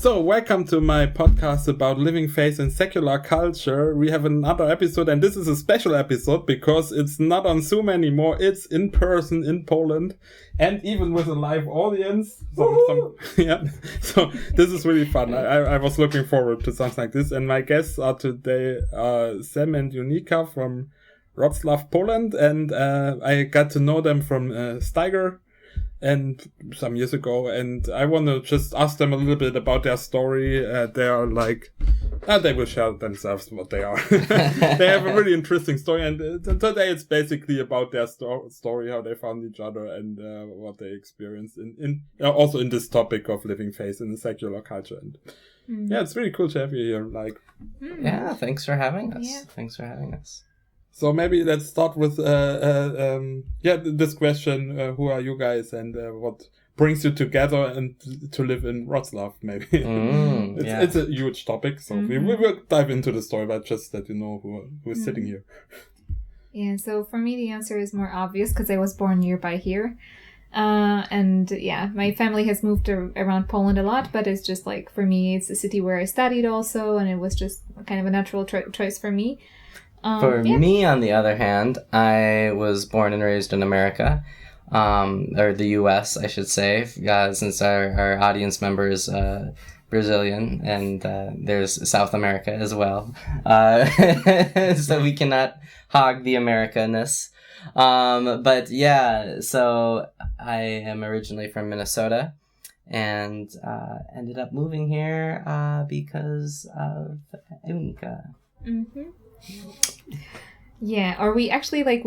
So, welcome to my podcast about living faith in secular culture. We have another episode, and this is a special episode because it's not on Zoom anymore. It's in person in Poland, and even with a live audience. So this is really fun. I was looking forward to something like this, and my guests are today Sam and Eunika from Wrocław, Poland, and I got to know them from Steiger and some years ago, and I want to just ask them a little bit about their story. They are like, they will share themselves what they are. They have a really interesting story, and today it's basically about their story, how they found each other, and what they experienced in also in this topic of living faith in the secular culture. And yeah, it's really cool to have you here. Like, yeah, thanks for having us. Yeah. Thanks for having us. So maybe let's start with this question: who are you guys, and what brings you together and to live in Wrocław? Maybe it's a huge topic, so we will dive into the story, but just that you know who is sitting here. Yeah, so for me the answer is more obvious because I was born nearby here, and yeah, my family has moved around Poland a lot, but it's just like for me, it's the city where I studied also, and it was just kind of a natural choice for me. For me, on the other hand, I was born and raised in America, or the U.S., I should say, since our audience member is Brazilian, and there's South America as well. So we cannot hog the America-ness. But yeah, so I am originally from Minnesota, and ended up moving here because of Eunika. Mm-hmm. Yeah, or we actually I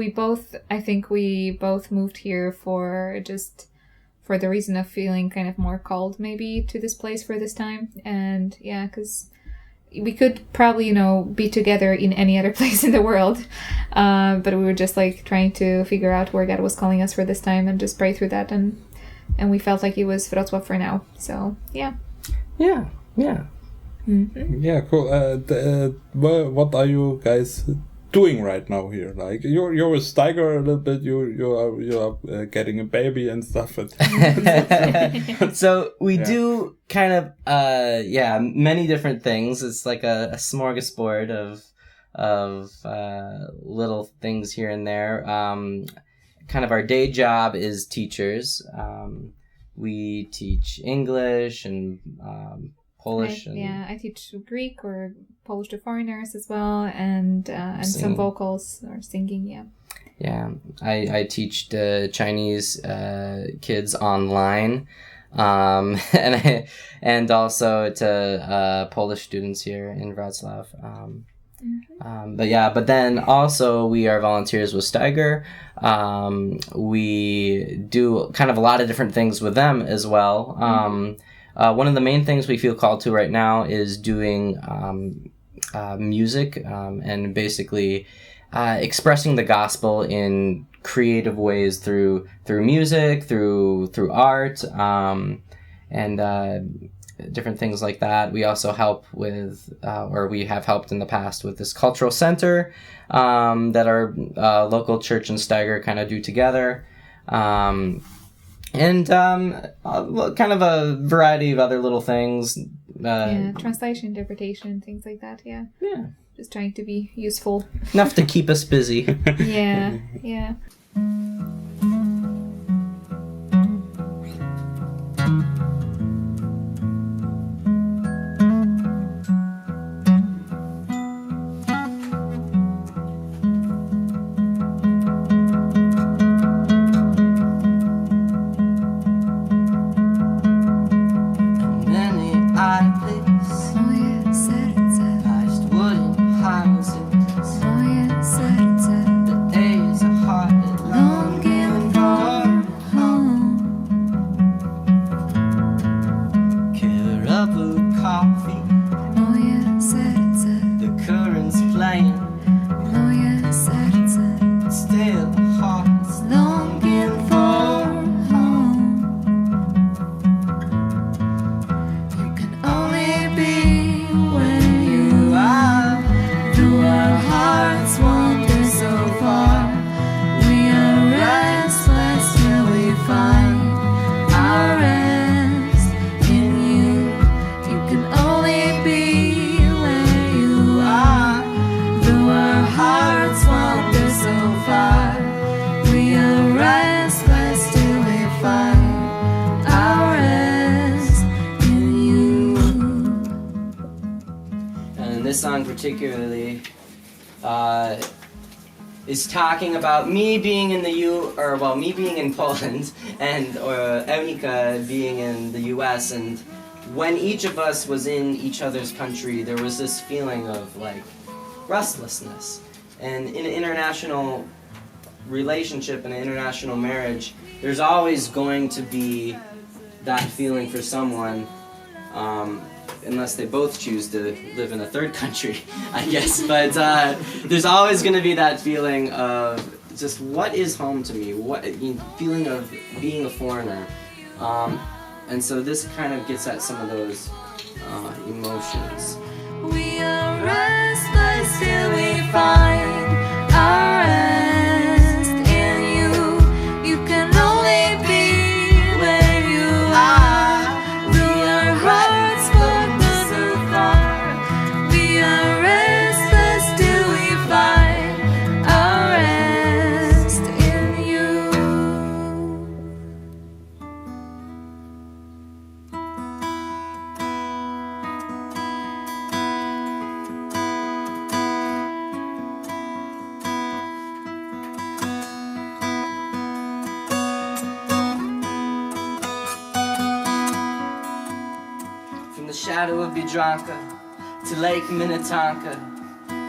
think we both moved here for the reason of feeling kind of more called maybe to this place for this time. And yeah, because we could probably, be together in any other place in the world. But we were just like trying to figure out where God was calling us for this time and just pray through that. And we felt like it was Wrocław for now. So yeah. Yeah. Mm-hmm. Yeah, cool. What are you guys doing right now here? Like you're with Steiger a little bit. You are getting a baby and stuff. So we do kind of many different things. It's like a smorgasbord of little things here and there. Kind of our day job is teachers. We teach English and Polish. I teach Greek or Polish to foreigners as well, and some vocals or singing. Yeah, I teach the Chinese kids online, and also to Polish students here in Wrocław. But then also we are volunteers with Steiger. We do kind of a lot of different things with them as well. One of the main things we feel called to right now is doing music and basically expressing the gospel in creative ways through music, through art, and different things like that. We also help with, or we have helped in the past with this cultural center that our local church and Steiger kind of do together. And kind of a variety of other little things. Translation, interpretation, things like that, yeah. Yeah. Just trying to be useful. Enough to keep us busy. Yeah. Moje serce, the days are hard and long. song particularly is talking about me being in me being in Poland and Eunika being in the U.S. and when each of us was in each other's country, there was this feeling of like restlessness. And in an international relationship and an international marriage, there's always going to be that feeling for someone, unless they both choose to live in a third country, I guess. But there's always going to be that feeling of just what is home to me, feeling of being a foreigner. And so this kind of gets at some of those emotions. We are restless till we find our rest in you. You can only be where you are. Though our hearts wander so far, we are restless till we find our rest in you. From the shadow of Biedronka to Lake Minnetonka,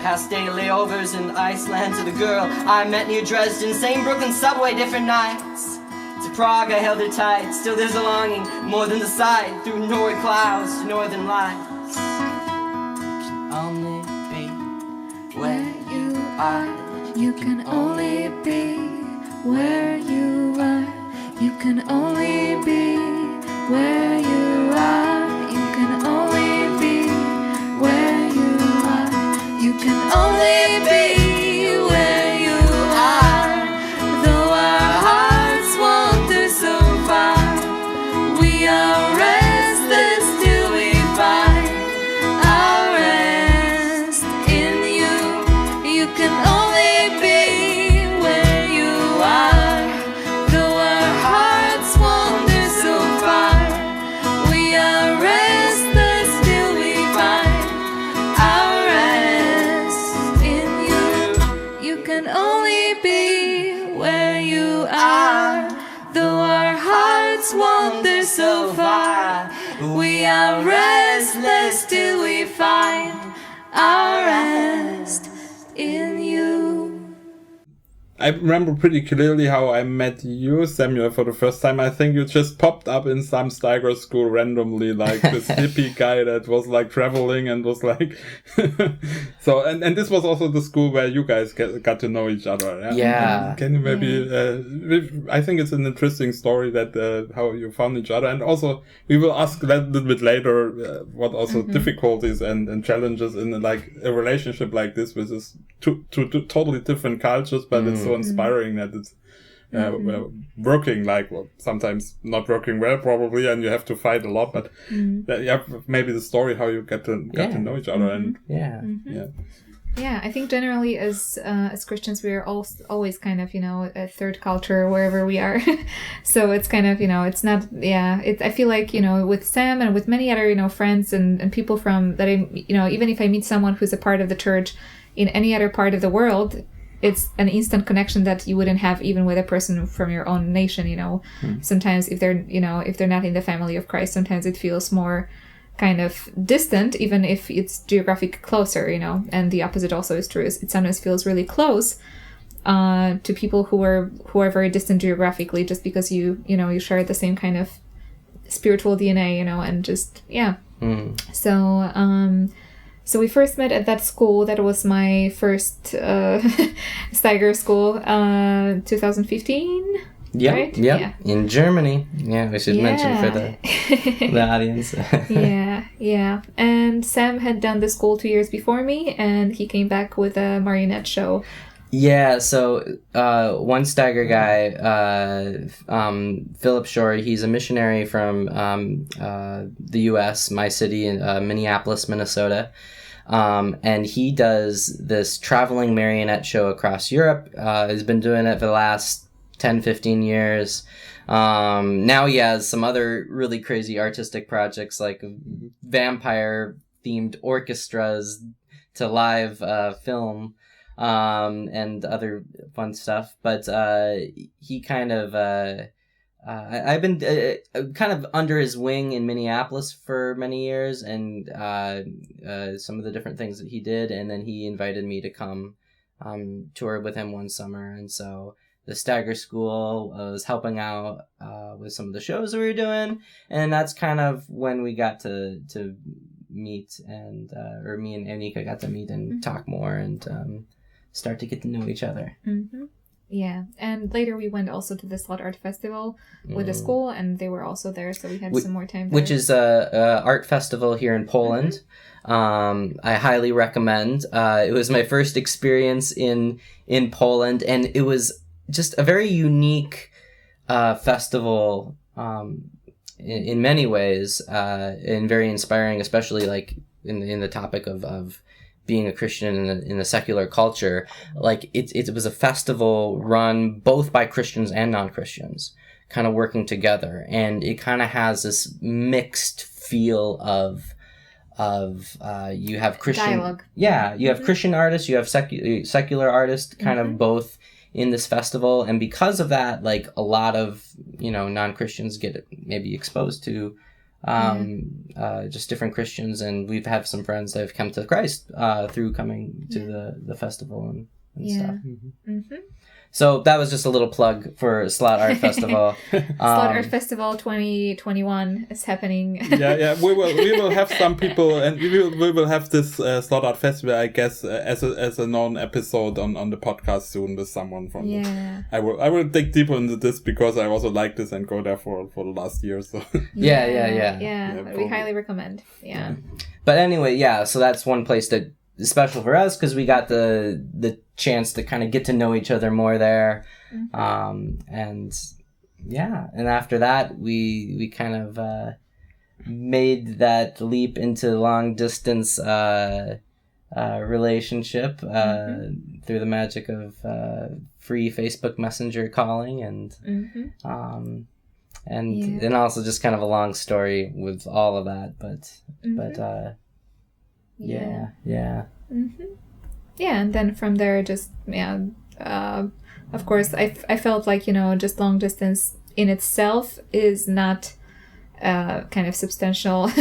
past daily layovers in Iceland to the girl I met near Dresden, same Brooklyn subway, different nights. To Prague I held her tight, still there's a longing more than the sight, through Norway clouds to northern lights. Only be where you are. You can only be where you are. You can only be where you are. You can only be where you are. You can only be where you are. Though our hearts wander so far, we are restless till we find our rest in you. You can only be where you are. Though our hearts wander so far, we are restless till we find our rest in you. You can only be where you are. Though our hearts wander so far, we are restless till we find our rest in you. I remember pretty clearly how I met you, Samuel, for the first time. I think you just popped up in some Steiger school randomly, like this hippie guy that was like traveling and was like, so, and this was also the school where you guys got to know each other. Yeah. Can you maybe, I think it's an interesting story that, how you found each other. And also we will ask a little bit later, what also difficulties and challenges in like a relationship like this with this two totally different cultures, but it's so inspiring that it's working, like, well, sometimes not working well probably, and you have to fight a lot, but maybe the story how you get to know each other. And I think generally as Christians we are always kind of, a third culture wherever we are. So it's kind of, it's not, I feel like, with Sam and with many other, friends and people from that, even if I meet someone who's a part of the church in any other part of the world, it's an instant connection that you wouldn't have even with a person from your own nation. Sometimes if they're, if they're not in the family of Christ, sometimes it feels more kind of distant, even if it's geographic closer, and the opposite also is true. It sometimes feels really close to people who are very distant geographically, just because you share the same kind of spiritual DNA, and just So we first met at that school. That was my first Steiger school, 2015. Yep, right? yep. Yeah. In Germany. Yeah, we should mention for the audience. yeah. And Sam had done the school 2 years before me, and he came back with a marionette show. Yeah, so one Steiger guy, Philip Shore, he's a missionary from the U.S., my city, in Minneapolis, Minnesota. And he does this traveling marionette show across Europe. He's been doing it for the last 10, 15 years. Now he has some other really crazy artistic projects like vampire-themed orchestras live film and other fun stuff. But he kind of I've been kind of under his wing in Minneapolis for many years, and some of the different things that he did, and then he invited me to come tour with him one summer, and so the Steiger School was helping out with some of the shows we were doing, and that's kind of when we got to meet, and or me and Eunika got to meet and talk more and start to get to know each other. Mm-hmm. Yeah, and later we went also to the Slot Art Festival with the school, and they were also there, so we had some more time there. Which is a art festival here in Poland. I highly recommend. It was my first experience in Poland, and it was just a very unique festival in many ways, and very inspiring, especially like in the topic of being a Christian in a secular culture. Like it was a festival run both by Christians and non-Christians, kind of working together, and it kind of has this mixed feel of you have Christian dialogue. Yeah, you have Christian artists, you have secular artists, kind of both in this festival, and because of that, like a lot of non-Christians get maybe exposed to just different Christians, and we've had some friends that have come to Christ through coming to the festival and stuff. So that was just a little plug for Slot Art Festival. Slot Art Festival 2021 is happening. yeah, we will have some people, and we will have this Slot Art Festival, I guess, as a known episode on the podcast soon with someone from. Yeah. I will dig deeper into this because I also like this and go there for the last year. So. Yeah, but we highly recommend. Yeah. But anyway, yeah. So that's one place that is special for us because we got the chance to kind of get to know each other more there, and after that we kind of made that leap into long distance relationship through the magic of free Facebook Messenger calling and also just kind of a long story with all of that, but Yeah, and then from there, just of course, I felt like just long distance in itself is not kind of substantial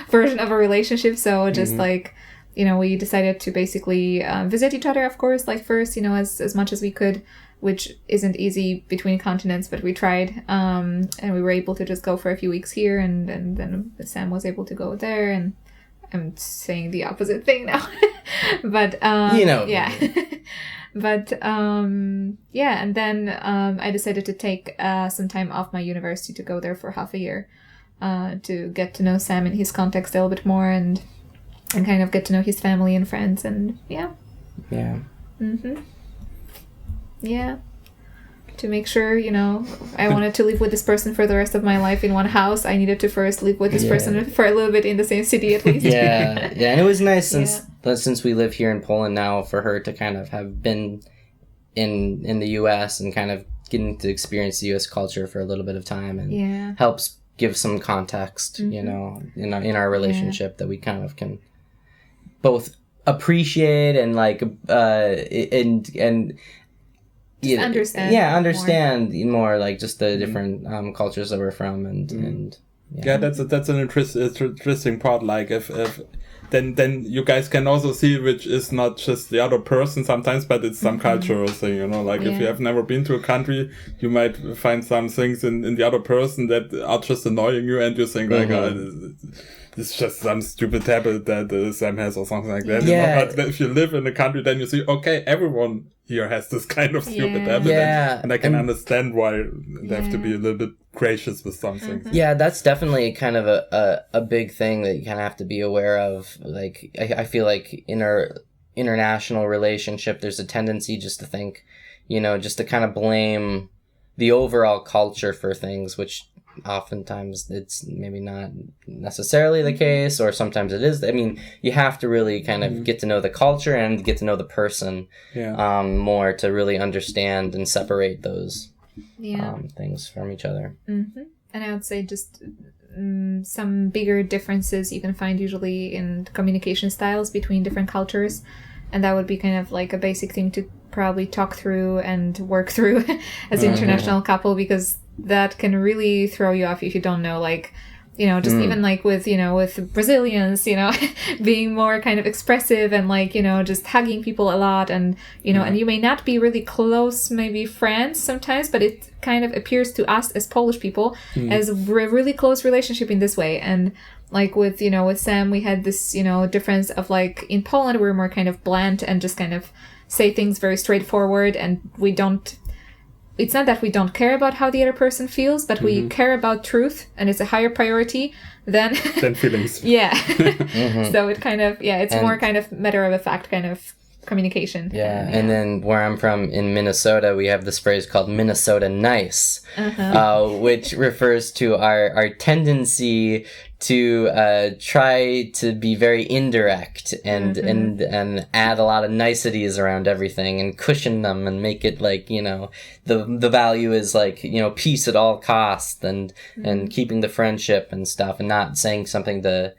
version of a relationship. So just like we decided to basically visit each other, of course, like first as much as we could, which isn't easy between continents, but we tried, and we were able to just go for a few weeks here, and then Sam was able to go there, and I'm saying the opposite thing now. But yeah. But and then I decided to take some time off my university to go there for half a year, to get to know Sam in his context a little bit more, and kind of get to know his family and friends, and to make sure, I wanted to live with this person for the rest of my life in one house. I needed to first live with this person for a little bit in the same city at least. And it was nice since we live here in Poland now for her to kind of have been in the U.S. and kind of getting to experience the U.S. culture for a little bit of time, and helps give some context, in our relationship that we kind of can both appreciate and like and understand more like just the different cultures that we're from, and that's an interesting part. Like if then you guys can also see which is not just the other person sometimes, but it's some cultural thing, like if you have never been to a country, you might find some things in the other person that are just annoying you, and you think like it's just some stupid tablet that Sam has or something like that. But if you live in a country, then you see, okay, everyone here has this kind of stupid tablet, and I can understand why they have to be a little bit gracious with some things. Yeah, that's definitely kind of a big thing that you kind of have to be aware of. Like, I feel like in our international relationship, there's a tendency just to think, just to kind of blame the overall culture for things, which oftentimes it's maybe not necessarily the case, or sometimes it is. I mean, you have to really kind of get to know the culture and get to know the person more to really understand and separate those things from each other. And I would say just some bigger differences you can find usually in communication styles between different cultures, and that would be kind of like a basic thing to probably talk through and work through as an international couple, because that can really throw you off if you don't know, like, you know, just even like with, you know, with Brazilians, you know, being more kind of expressive and like, you know, just hugging people a lot, and, you know, and you may not be really close, maybe friends sometimes, but it kind of appears to us as Polish people as a really close relationship in this way. And like with, you know, with Sam, we had this, you know, difference of like in Poland, we're more kind of blunt and just kind of say things very straightforward, and we don't, it's not that we don't care about how the other person feels, but we care about truth, and it's a higher priority than feelings. Yeah. So it kind of, it's more kind of matter of a fact kind of communication. Yeah. And then where I'm from in Minnesota, we have this phrase called Minnesota nice, which refers to our tendency to try to be very indirect and add a lot of niceties around everything and cushion them and make it like, you know, the value is like, you know, peace at all costs and keeping the friendship and stuff, and not saying something to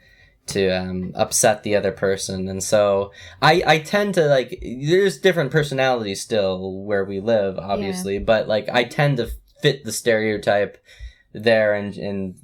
upset the other person. And so I tend to like, there's different personalities still where we live, obviously, but like I tend to fit the stereotype there, and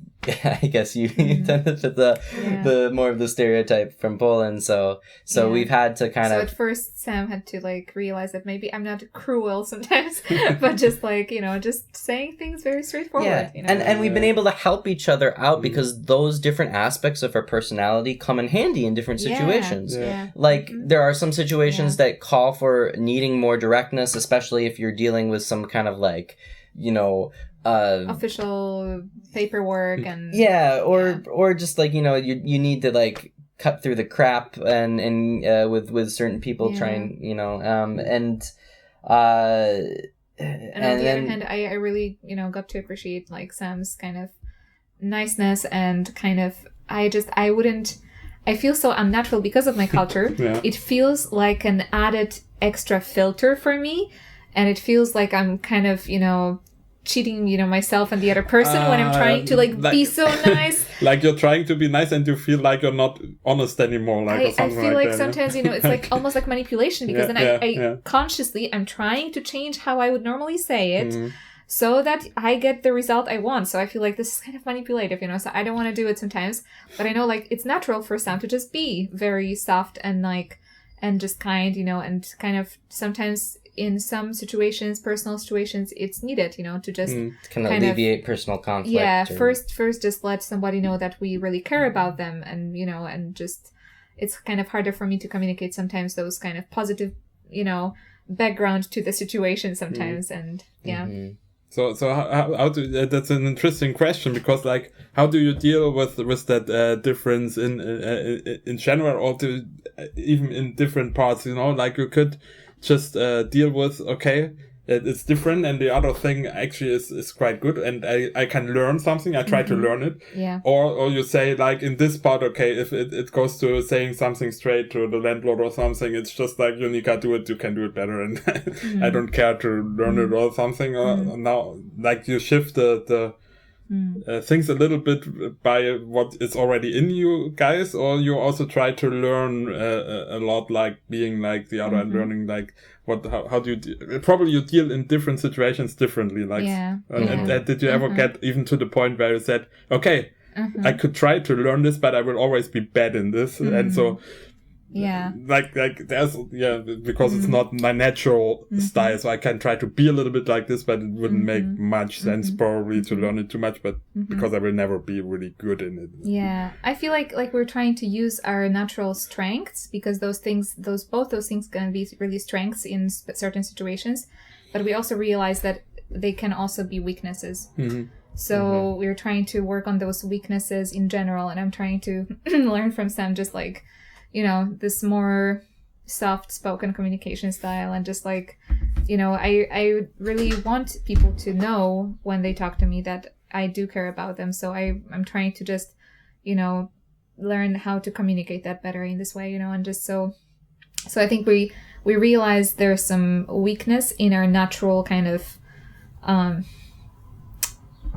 I guess you tend to fit the more of the stereotype from Poland. So we've had to kind of. So at first, Sam had to like realize that maybe I'm not cruel sometimes, but just like, you know, just saying things very straightforward. Yeah, you know? and we've been able to help each other out because those different aspects of our personality come in handy in different situations. Yeah. Like there are some situations that call for needing more directness, especially if you're dealing with some kind of like, you know. Official paperwork and or just like, you know, you need to like cut through the crap and with certain people trying, you know, and on the other hand, I really, you know, got to appreciate like Sam's kind of niceness and kind of I feel so unnatural because of my culture. It feels like an added extra filter for me, and it feels like I'm kind of, you know, cheating, you know, myself and the other person when I'm trying to like be so nice. Like you're trying to be nice and you feel like you're not honest anymore. Like I feel like sometimes, you know, it's like almost like manipulation, because then I consciously, I'm trying to change how I would normally say it so that I get the result I want. So I feel like this is kind of manipulative, you know, so I don't want to do it sometimes. But I know like it's natural for Sam to just be very soft and like, and just kind, you know, and kind of sometimes in some situations, personal situations, it's needed, you know, to just kind of alleviate personal conflict. Yeah, first just let somebody know that we really care about them, and, you know, and just, it's kind of harder for me to communicate sometimes those kind of positive, you know, background to the situation sometimes, and So how do that's an interesting question, because like how do you deal with that difference in general, or even in different parts, you know, like you could just deal with, okay, it's different, and the other thing actually is quite good, and I can learn something, I try to learn it. Or you say like in this part, okay, if it goes to saying something straight to the landlord or something, it's just like, Eunika, do it, you can do it better, and I don't care to learn it or something. Or now like you shift the things a little bit by what is already in you guys, or you also try to learn a lot, like being like the other and learning like how do you probably you deal in different situations differently, like and did you ever get even to the point where you said, okay, I could try to learn this, but I will always be bad in this, and so like there's because it's not my natural style, so I can try to be a little bit like this, but it wouldn't make much sense probably to learn it too much, but because I will never be really good in it. I feel like we're trying to use our natural strengths, because both those things can be really strengths in certain situations, but we also realize that they can also be weaknesses. So we're trying to work on those weaknesses in general, and I'm trying to learn from Sam just like, you know, this more soft-spoken communication style, and just like, you know, I really want people to know when they talk to me that I do care about them. So I'm trying to just, you know, learn how to communicate that better in this way, you know, and just so I think we realize there's some weakness in our natural kind of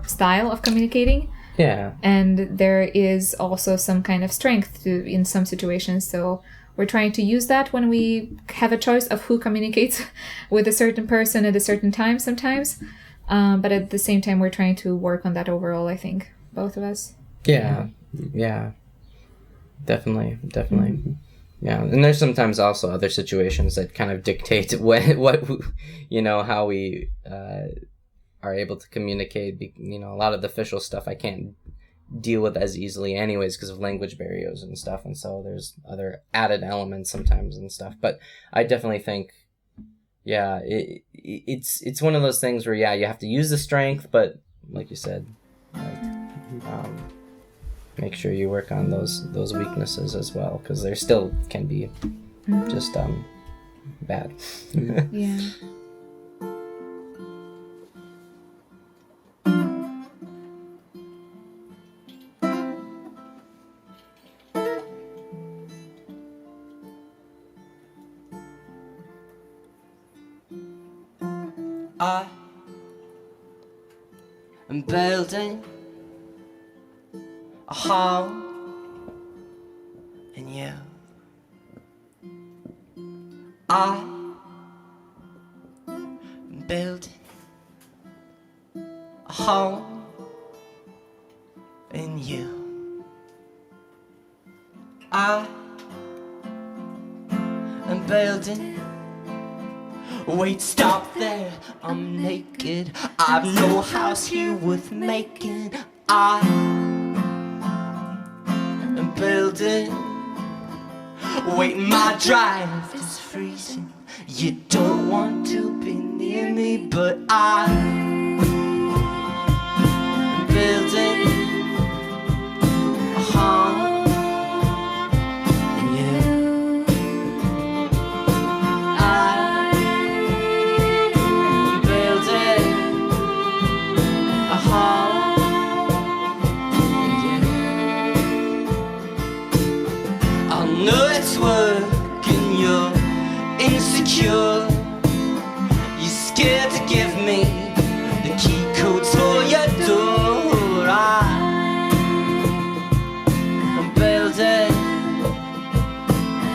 style of communicating. Yeah. And there is also some kind of strength in some situations. So we're trying to use that when we have a choice of who communicates with a certain person at a certain time sometimes. But at the same time, we're trying to work on that overall, I think, both of us. Yeah. Definitely. Yeah, and there's sometimes also other situations that kind of dictate what how we are able to communicate. A lot of the official stuff I can't deal with as easily anyways because of language barriers and stuff, and so there's other added elements sometimes and stuff. But I definitely think, it's one of those things where you have to use the strength, but like you said, make sure you work on those weaknesses as well, because there still can be just bad. Yeah. I am building a home in you. I am building a home in you. I am building. Wait, stop there, I'm naked. I've no house here worth making. I am building. Wait, my drive is freezing. You don't want to be near me, but I am building a home. Insecure, you're scared to give me the key codes for your door. I'm building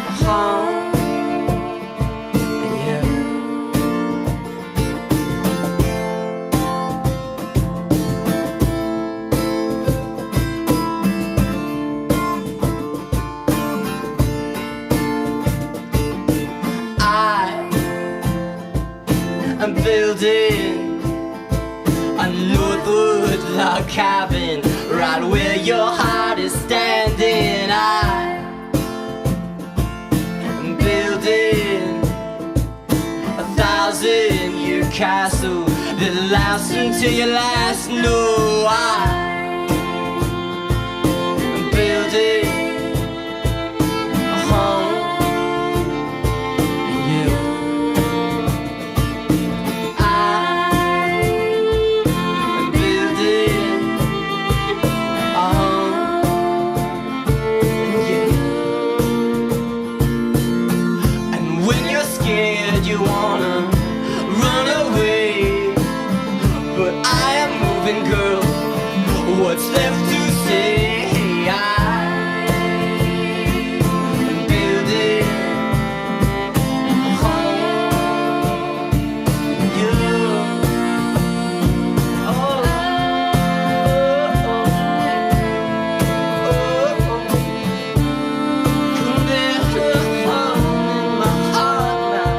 a home in you. I'm building a Northwood log cabin right where your heart is standing. I'm building a 1,000-year castle that lasts until your last no. I'm building a home. You wanna run away, but I am moving, girl. What's left to say? I'm building a home. You, Could build a home in my heart now.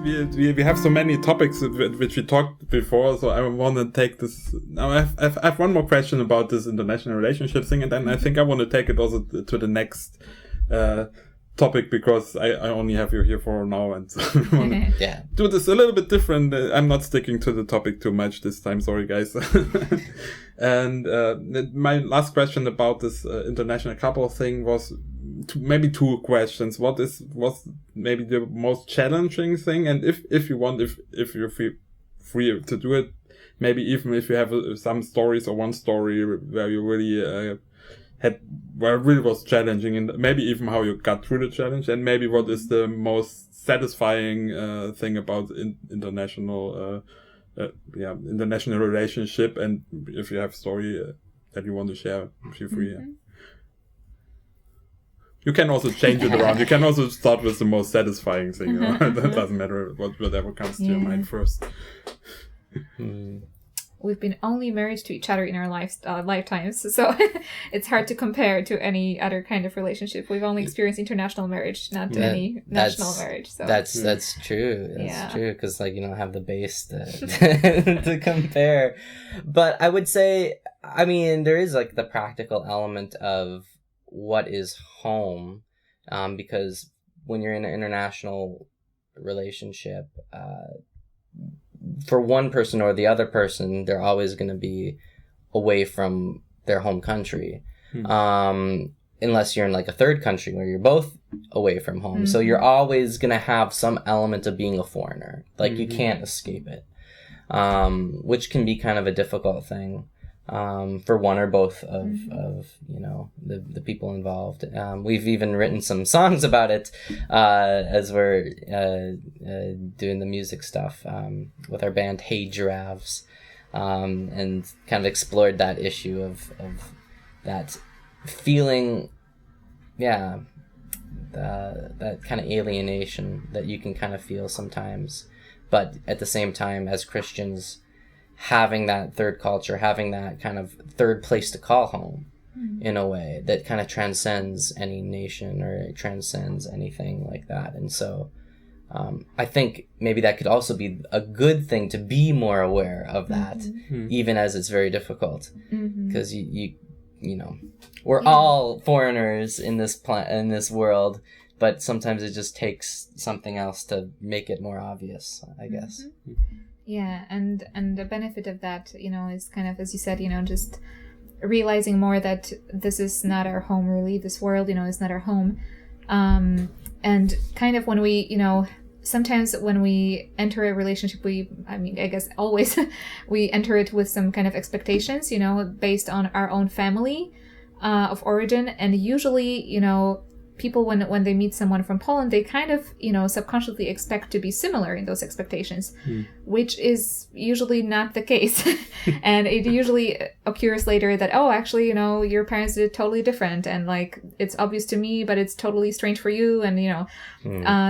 we have so many topics which we talked before, so I want to take this. Now I have one more question about this international relationship thing, and then I think I want to take it also to the next topic, because I only have you here for now, and so I want to do this a little bit different. I'm not sticking to the topic too much this time, sorry guys. And my last question about this international couple thing was maybe two questions. What was maybe the most challenging thing, and if you want, if you feel free to do it, maybe even if you have some stories or one story where you really where it really was challenging, and maybe even how you got through the challenge, and maybe what is the most satisfying thing about international relationship, and if you have a story that you want to share, feel free. You can also change it around. You can also start with the most satisfying thing. That doesn't matter, whatever comes to your mind first. We've been only married to each other in our lifetimes, so it's hard to compare to any other kind of relationship. We've only experienced international marriage, not any national marriage. So that's true. That's true, because you don't have the base to compare. But I would say, I mean, there is the practical element of what is home, because when you're in an international relationship, for one person or the other person, they're always going to be away from their home country. Unless you're in a third country where you're both away from home. So you're always going to have some element of being a foreigner. You can't escape it, which can be kind of a difficult thing for one or both of the people involved. We've even written some songs about it as we're doing the music stuff with our band Hey Giraffes, and kind of explored that issue of that feeling, that kind of alienation that you can kind of feel sometimes, but at the same time, as Christians, having that third culture, having that kind of third place to call home in a way that kind of transcends any nation, or it transcends anything like that. And so I think maybe that could also be a good thing, to be more aware of that, even as it's very difficult, because you we're all foreigners in this world, but sometimes it just takes something else to make it more obvious, I guess. Yeah, and the benefit of that, is kind of, as you said, just realizing more that this is not our home, really. This world, is not our home. And kind of when we, sometimes when we enter a relationship, I guess always, we enter it with some kind of expectations, based on our own family of origin. And usually, people, when they meet someone from Poland, they kind of, subconsciously expect to be similar in those expectations, which is usually not the case. And it usually occurs later that, oh, actually, your parents did totally different. And it's obvious to me, but it's totally strange for you. And,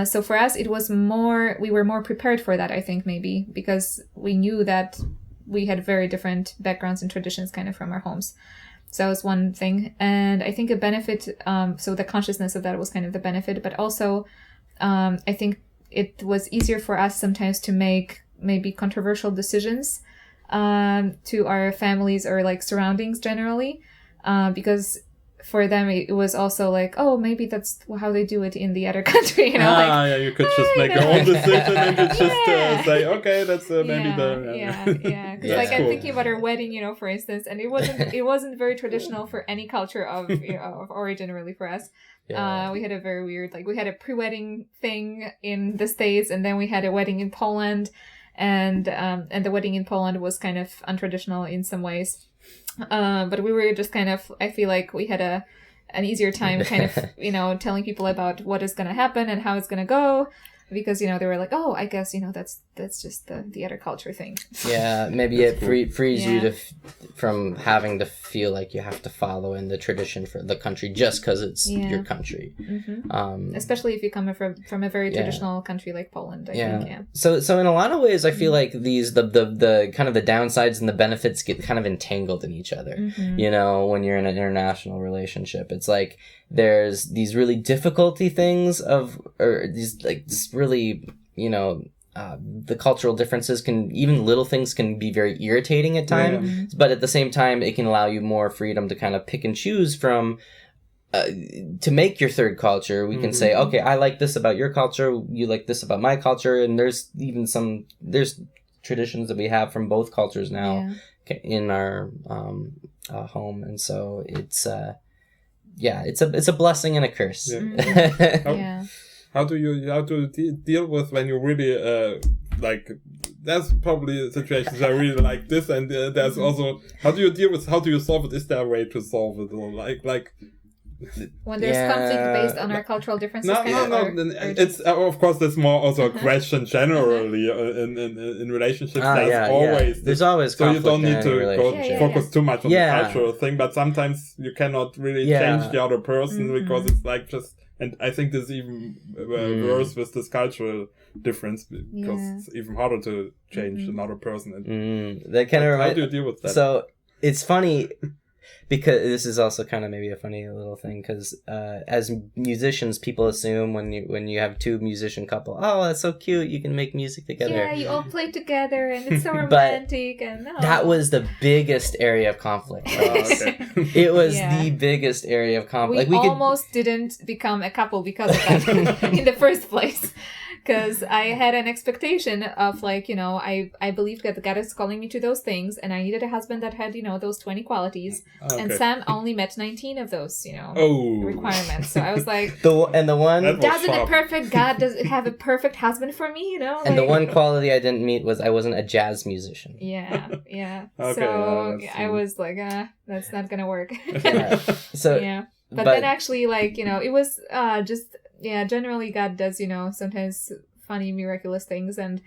so for us, we were more prepared for that, I think, maybe, because we knew that we had very different backgrounds and traditions kind of from our homes. So that was one thing. And I think a benefit, so the consciousness of that was kind of the benefit, but also I think it was easier for us sometimes to make maybe controversial decisions to our families or surroundings generally, because for them it was also oh, maybe that's how they do it in the other country, you could just make your own decision and you just say, okay, that's maybe because cool. I'm thinking about our wedding, for instance, and it wasn't very traditional for any culture of of origin, really, for us. We had a very weird, we had a pre-wedding thing in the States, and then we had a wedding in Poland, and the wedding in Poland was kind of untraditional in some ways. But we were just kind of, I feel like we had an easier time kind of, telling people about what is going to happen and how it's going to go, because, they were oh, I guess, that's just the other culture thing. Yeah, maybe it frees you from having to feel like you have to follow in the tradition for the country just because it's your country. Especially if you come from a very traditional country like Poland, I think. So in a lot of ways, I feel like these the kind of the downsides and the benefits get kind of entangled in each other. When you're in an international relationship, it's there's these really difficulty things or these this really the cultural differences even little things can be very irritating at times, but at the same time, it can allow you more freedom to kind of pick and choose from, to make your third culture. We can say, okay, I like this about your culture, you like this about my culture, and there's traditions that we have from both cultures now in our home, and so it's a blessing and a curse. How do you deal with when you really like? There's probably situations I really like this, and there's also how do you solve it? Is there a way to solve it, or like? When there's conflict based on our cultural differences? It's of course there's more also a question generally in relationships. There's always so you don't need to focus too much on the cultural thing, but sometimes you cannot really change the other person because it's like just. And I think this is even worse with this cultural difference because it's even harder to change another person. That kind of how do you deal with that? So it's funny because this is also kind of maybe a funny little thing because as musicians, people assume when you have two musician couple, oh, that's so cute, you can make music together. Yeah, you all play together and it's so romantic. And that was the biggest area of conflict. It was the biggest area of conflict. We almost didn't become a couple because of that in the first place. Because I had an expectation of I believed that God is calling me to those things, and I needed a husband that had those 20 qualities, and Sam only met 19 of those requirements. So I was like, doesn't a perfect God have a perfect husband for me? And the one quality I didn't meet was I wasn't a jazz musician. Yeah. So I was like, that's not gonna work. But then actually, it was just. Yeah, generally God does, sometimes funny, miraculous things. And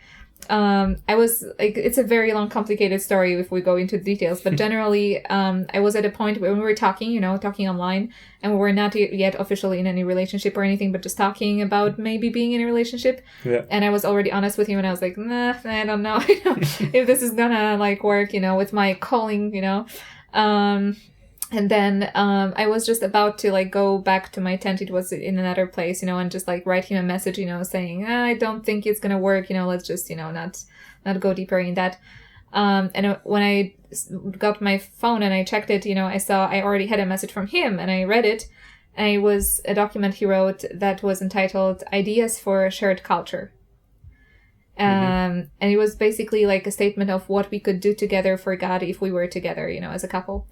I was like, it's a very long, complicated story if we go into the details. But generally, I was at a point where we were talking online, and we were not yet officially in any relationship or anything, but just talking about maybe being in a relationship. Yeah. And I was already honest with him, and I was like, nah, I don't know if this is gonna work, with my calling, And then I was just about to go back to my tent. It was in another place, and just write him a message, saying, I don't think it's gonna work, let's just not go deeper in that. And when I got my phone and I checked it, I saw I already had a message from him, and I read it, and it was a document he wrote that was entitled "Ideas for a Shared Culture." And it was basically a statement of what we could do together for God if we were together, as a couple.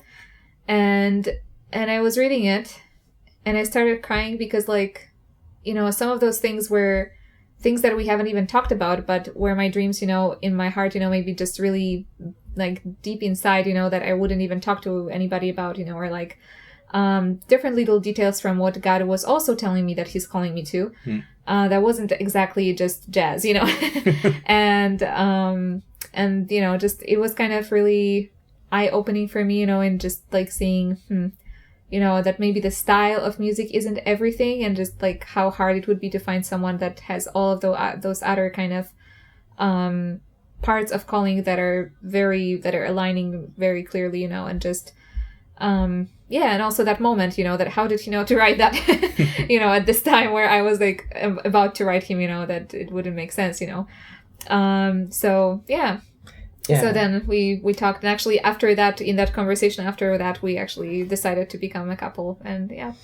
And I was reading it, and I started crying because, some of those things were things that we haven't even talked about, but were my dreams, in my heart, maybe just really, deep inside, that I wouldn't even talk to anybody about, or, different little details from what God was also telling me that he's calling me to. That wasn't exactly just jazz, and, just, it was kind of really eye-opening for me, and just seeing, that maybe the style of music isn't everything, and just how hard it would be to find someone that has all of those other kind of parts of calling that are aligning very clearly, and just and also that moment, that how did he know to write that, at this time where I was about to write him, that it wouldn't make sense, so yeah. So then we talked, and actually after that, in that conversation after that, we actually decided to become a couple, and and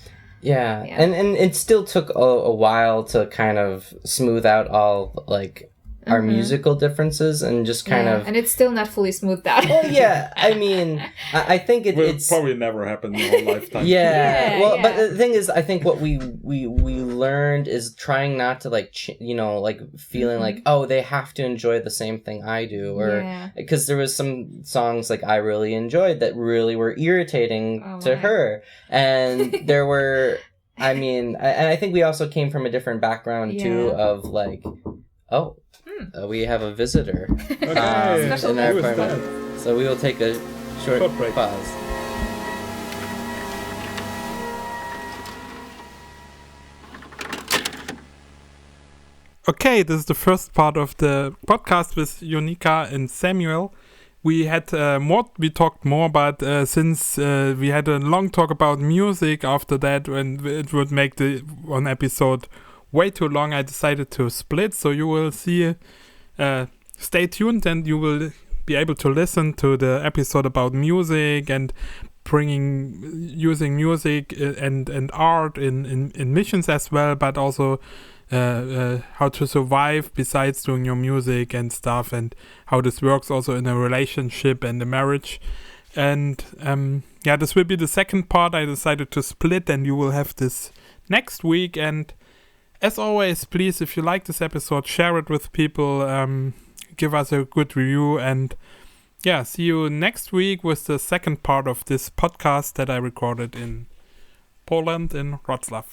it still took a while to kind of smooth out all our musical differences and just kind of... And it's still not fully smoothed out. Well, I mean, I think it's... probably never happened in your lifetime. But the thing is, I think what we learned is trying not to feeling oh, they have to enjoy the same thing I do, or because there was some songs I really enjoyed that really were irritating to her, and there were, and I think we also came from a different background too of we have a visitor in our apartment. So we will take a short pause. Okay, this is the first part of the podcast with Eunika and Samuel. We had we talked more, but since we had a long talk about music after that, and it would make the one episode way too long, I decided to split. So you will see stay tuned, and you will be able to listen to the episode about music and using music and art in missions as well, but also how to survive besides doing your music and stuff, and how this works also in a relationship and a marriage. And this will be the second part. I decided to split, and you will have this next week. And as always, please, if you like this episode, share it with people, give us a good review, and see you next week with the second part of this podcast that I recorded in Poland, in Wrocław.